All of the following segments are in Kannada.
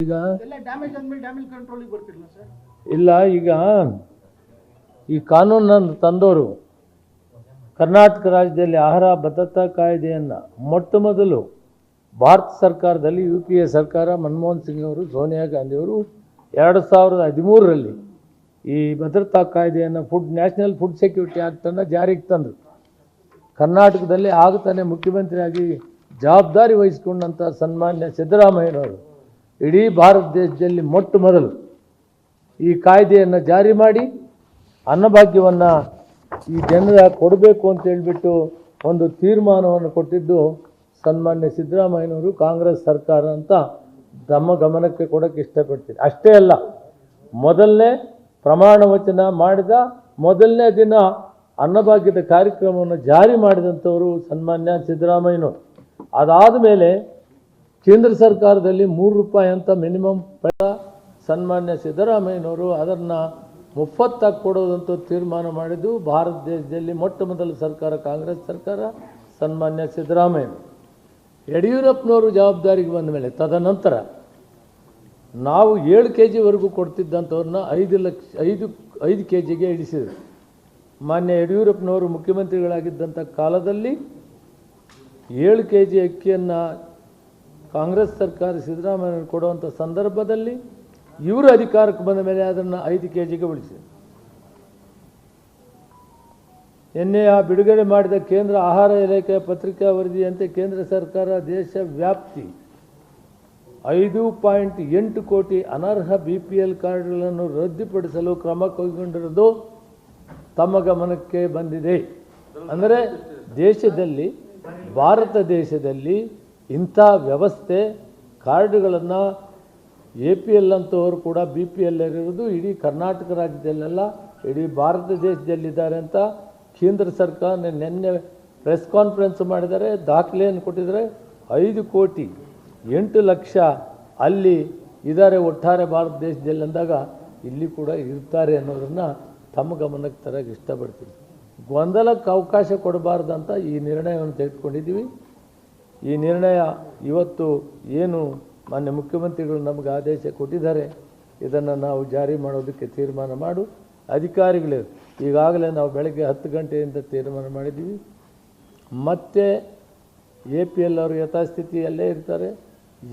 ಈಗ ಡ್ಯಾಮೇಜ್ ಆದ್ಮೇಲೆ ಡ್ಯಾಮೇಜ್ ಕಂಟ್ರೋಲಿಗೆ ಬರ್ತಿರಲ್ಲ ಸರ್? ಇಲ್ಲ, ಈಗ ಈ ಕಾನೂನನ್ನು ತಂದವರು ಕರ್ನಾಟಕ ರಾಜ್ಯದಲ್ಲಿ ಆಹಾರ ಭದ್ರತಾ ಕಾಯ್ದೆಯನ್ನು ಮೊಟ್ಟ ಮೊದಲು ಭಾರತ ಸರ್ಕಾರದಲ್ಲಿ UPA ಸರ್ಕಾರ, ಮನಮೋಹನ್ ಸಿಂಗ್ ಅವರು, ಸೋನಿಯಾ ಗಾಂಧಿಯವರು 2013ರಲ್ಲಿ ಈ ಭದ್ರತಾ ಕಾಯ್ದೆಯನ್ನು ನ್ಯಾಷನಲ್ ಫುಡ್ ಸೆಕ್ಯೂರಿಟಿ ಆ್ಯಕ್ಟನ್ನು ಜಾರಿಗೆ ತಂದರು. ಕರ್ನಾಟಕದಲ್ಲಿ ಆಗುತ್ತಾನೆ ಮುಖ್ಯಮಂತ್ರಿಯಾಗಿ ಜವಾಬ್ದಾರಿ ವಹಿಸಿಕೊಂಡಂಥ ಸನ್ಮಾನ್ಯ ಸಿದ್ದರಾಮಯ್ಯನವರು ಇಡೀ ಭಾರತ ದೇಶದಲ್ಲಿ ಮೊಟ್ಟ ಮೊದಲು ಈ ಕಾಯ್ದೆಯನ್ನು ಜಾರಿ ಮಾಡಿ ಅನ್ನಭಾಗ್ಯವನ್ನು ಈ ಜನರ ಕೊಡಬೇಕು ಅಂತ ಹೇಳಿಬಿಟ್ಟು ಒಂದು ತೀರ್ಮಾನವನ್ನು ಕೊಟ್ಟಿದ್ದು ಸನ್ಮಾನ್ಯ ಸಿದ್ದರಾಮಯ್ಯನವರು, ಕಾಂಗ್ರೆಸ್ ಸರ್ಕಾರ ಅಂತ ತಮ್ಮ ಗಮನಕ್ಕೆ ಕೊಡೋಕ್ಕೆ ಇಷ್ಟಪಡ್ತೀನಿ. ಅಷ್ಟೇ ಅಲ್ಲ, ಮೊದಲನೇ ಪ್ರಮಾಣ ವಚನ ಮಾಡಿದ ಮೊದಲನೇ ದಿನ ಅನ್ನಭಾಗ್ಯದ ಕಾರ್ಯಕ್ರಮವನ್ನು ಜಾರಿ ಮಾಡಿದಂಥವರು ಸನ್ಮಾನ್ಯ ಸಿದ್ದರಾಮಯ್ಯನವರು. ಅದಾದ ಮೇಲೆ ಕೇಂದ್ರ ಸರ್ಕಾರದಲ್ಲಿ ₹3 ಅಂತ ಮಿನಿಮಮ್ ಸನ್ಮಾನ್ಯ ಸಿದ್ದರಾಮಯ್ಯನವರು ಅದನ್ನು 30 ಕೊಡೋದಂತ ತೀರ್ಮಾನ ಮಾಡಿದ್ದು ಭಾರತ ದೇಶದಲ್ಲಿ ಮೊಟ್ಟ ಮೊದಲ ಸರ್ಕಾರ, ಕಾಂಗ್ರೆಸ್ ಸರ್ಕಾರ, ಸನ್ಮಾನ್ಯ ಸಿದ್ದರಾಮಯ್ಯನವರು. ಯಡಿಯೂರಪ್ಪನವರು ಜವಾಬ್ದಾರಿಗೆ ಬಂದ ಮೇಲೆ ತದನಂತರ ನಾವು 7 kgವರೆಗೂ ಕೊಡ್ತಿದ್ದಂಥವ್ರನ್ನ 5 kgಗೆ ಇಳಿಸಿದರು. ಮಾನ್ಯ ಯಡಿಯೂರಪ್ಪನವರು ಮುಖ್ಯಮಂತ್ರಿಗಳಾಗಿದ್ದಂಥ ಕಾಲದಲ್ಲಿ 7 kg ಅಕ್ಕಿಯನ್ನು ಕಾಂಗ್ರೆಸ್ ಸರ್ಕಾರ ಸಿದ್ದರಾಮಯ್ಯನವರು ಕೊಡುವಂಥ ಸಂದರ್ಭದಲ್ಲಿ ಇವರು ಅಧಿಕಾರಕ್ಕೆ ಬಂದ ಮೇಲೆ ಅದನ್ನು 5 kgಗೆ ಇಳಿಸಿದರು. ನಿನ್ನೆ ಬಿಡುಗಡೆ ಮಾಡಿದ ಕೇಂದ್ರ ಆಹಾರ ಇಲಾಖೆಯ ಪತ್ರಿಕಾ ವರದಿಯಂತೆ ಕೇಂದ್ರ ಸರ್ಕಾರ ದೇಶ ವ್ಯಾಪ್ತಿ 5.8 ಕೋಟಿ ಅನರ್ಹ BPL ಕಾರ್ಡ್ಗಳನ್ನು ರದ್ದುಪಡಿಸಲು ಕ್ರಮ ಕೈಗೊಂಡಿರುವುದು ತಮ್ಮ ಗಮನಕ್ಕೆ ಬಂದಿದೆ. ಅಂದರೆ ದೇಶದಲ್ಲಿ, ಭಾರತ ದೇಶದಲ್ಲಿ ಇಂಥ ವ್ಯವಸ್ಥೆ, ಕಾರ್ಡ್ಗಳನ್ನು APL ಅಂತವರು ಕೂಡ BPL ಇರುವುದು ಇಡೀ ಕರ್ನಾಟಕ ರಾಜ್ಯದಲ್ಲೆಲ್ಲ, ಇಡೀ ಭಾರತ ದೇಶದಲ್ಲಿದ್ದಾರೆ ಅಂತ ಕೇಂದ್ರ ಸರ್ಕಾರ ನಿನ್ನೆ ಪ್ರೆಸ್ ಕಾನ್ಫರೆನ್ಸ್ ಮಾಡಿದ್ದಾರೆ, ದಾಖಲೆಯನ್ನು ಕೊಟ್ಟಿದ್ದಾರೆ. 5,08,00,000 ಅಲ್ಲಿ ಇದ್ದಾರೆ ಒಟ್ಟಾರೆ ಭಾರತ ದೇಶದಲ್ಲಿ ಅಂದಾಗ ಇಲ್ಲಿ ಕೂಡ ಇರ್ತಾರೆ ಅನ್ನೋದನ್ನು ತಮ್ಮ ಗಮನಕ್ಕೆ ತರಕ್ಕೆ ಇಷ್ಟಪಡ್ತೀನಿ. ಗೊಂದಲಕ್ಕೆ ಅವಕಾಶ ಕೊಡಬಾರ್ದಂತ ಈ ನಿರ್ಣಯವನ್ನು ತೆಗೆದುಕೊಂಡಿದ್ದೀವಿ. ಈ ನಿರ್ಣಯ ಇವತ್ತು ಏನು ಮಾನ್ಯ ಮುಖ್ಯಮಂತ್ರಿಗಳು ನಮಗೆ ಆದೇಶ ಕೊಟ್ಟಿದ್ದಾರೆ, ಇದನ್ನು ನಾವು ಜಾರಿ ಮಾಡೋದಕ್ಕೆ ತೀರ್ಮಾನ ಮಾಡು. ಅಧಿಕಾರಿಗಳು ಈಗಾಗಲೇ ನಾವು ಬೆಳಗ್ಗೆ 10 ಗಂಟೆಯಿಂದ ತೀರ್ಮಾನ ಮಾಡಿದ್ದೀವಿ. ಮತ್ತು APL ಅವರು ಯಥಾಸ್ಥಿತಿಯಲ್ಲೇ ಇರ್ತಾರೆ.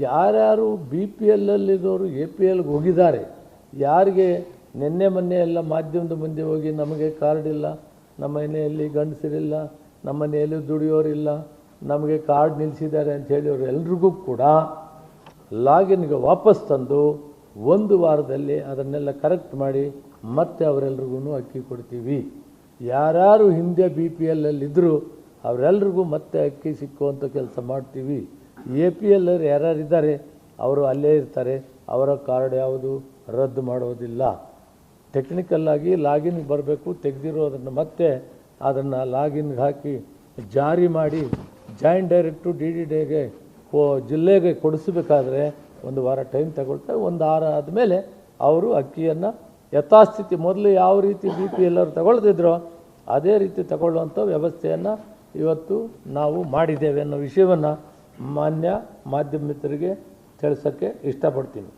ಯಾರ್ಯಾರು BPLಲ್ಲಿದ್ದವರು APLಗೆ ಹೋಗಿದ್ದಾರೆ, ಯಾರಿಗೆ ನಿನ್ನೆ ಮೊನ್ನೆ ಎಲ್ಲ ಮಾಧ್ಯಮದ ಮುಂದೆ ಹೋಗಿ ನಮಗೆ ಕಾರ್ಡ್ ಇಲ್ಲ, ನಮ್ಮ ಮನೆಯಲ್ಲಿ ಗಂಡಸರಿಲ್ಲ, ನಮ್ಮ ಮನೆಯಲ್ಲಿ ದುಡಿಯೋರಿಲ್ಲ, ನಮಗೆ ಕಾರ್ಡ್ ನಿಲ್ಲಿಸಿದ್ದಾರೆ ಅಂತ ಹೇಳಿದ್ರು ಎಲ್ರಿಗೂ ಕೂಡ ಲಾಗಿನ್ಗೆ ವಾಪಸ್ ತಂದು 1 ವಾರದಲ್ಲಿ ಅದನ್ನೆಲ್ಲ ಕರೆಕ್ಟ್ ಮಾಡಿ ಮತ್ತೆ ಅವರೆಲ್ರಿಗೂ ಅಕ್ಕಿ ಕೊಡ್ತೀವಿ. ಯಾರ್ಯಾರು ಹಿಂದೆ BPLಲ್ಲಿದ್ದರು ಅವರೆಲ್ರಿಗೂ ಮತ್ತೆ ಅಕ್ಕಿ ಸಿಕ್ಕುವಂಥ ಕೆಲಸ ಮಾಡ್ತೀವಿ. APL ಯಾರ್ಯಾರಿದ್ದಾರೆ ಅವರು ಅಲ್ಲೇ ಇರ್ತಾರೆ, ಅವರ ಕಾರ್ಡ್ ಯಾವುದು ರದ್ದು ಮಾಡೋದಿಲ್ಲ. ಟೆಕ್ನಿಕಲ್ಲಾಗಿ ಲಾಗಿನ್ಗೆ ಬರಬೇಕು, ತೆಗೆದಿರೋದನ್ನು ಮತ್ತೆ ಅದನ್ನು ಲಾಗಿನ್ಗೆ ಹಾಕಿ ಜಾರಿ ಮಾಡಿ ಜಾಯಿಂಟ್ ಡೈರೆಕ್ಟು DDDಗೆ ಜಿಲ್ಲೆಗೆ ಕೊಡಿಸಬೇಕಾದ್ರೆ 1 ವಾರ ಟೈಮ್ ತಗೊಳ್ತಾರೆ. 1 ವಾರ ಆದಮೇಲೆ ಅವರು ಅಕ್ಕಿಯನ್ನು ಯಥಾಸ್ಥಿತಿ ಮೊದಲು ಯಾವ ರೀತಿ BPL ಅವರು ತಗೊಳ್ತಿದ್ರೋ ಅದೇ ರೀತಿ ತಗೊಳ್ಳುವಂಥ ವ್ಯವಸ್ಥೆಯನ್ನು ಇವತ್ತು ನಾವು ಮಾಡಿದ್ದೇವೆ ಅನ್ನೋ ವಿಷಯವನ್ನು ಮಾನ್ಯ ಮಾಧ್ಯಮ ಮಿತ್ರರಿಗೆ ತಿಳಿಸೋಕ್ಕೆ ಇಷ್ಟಪಡ್ತೀನಿ.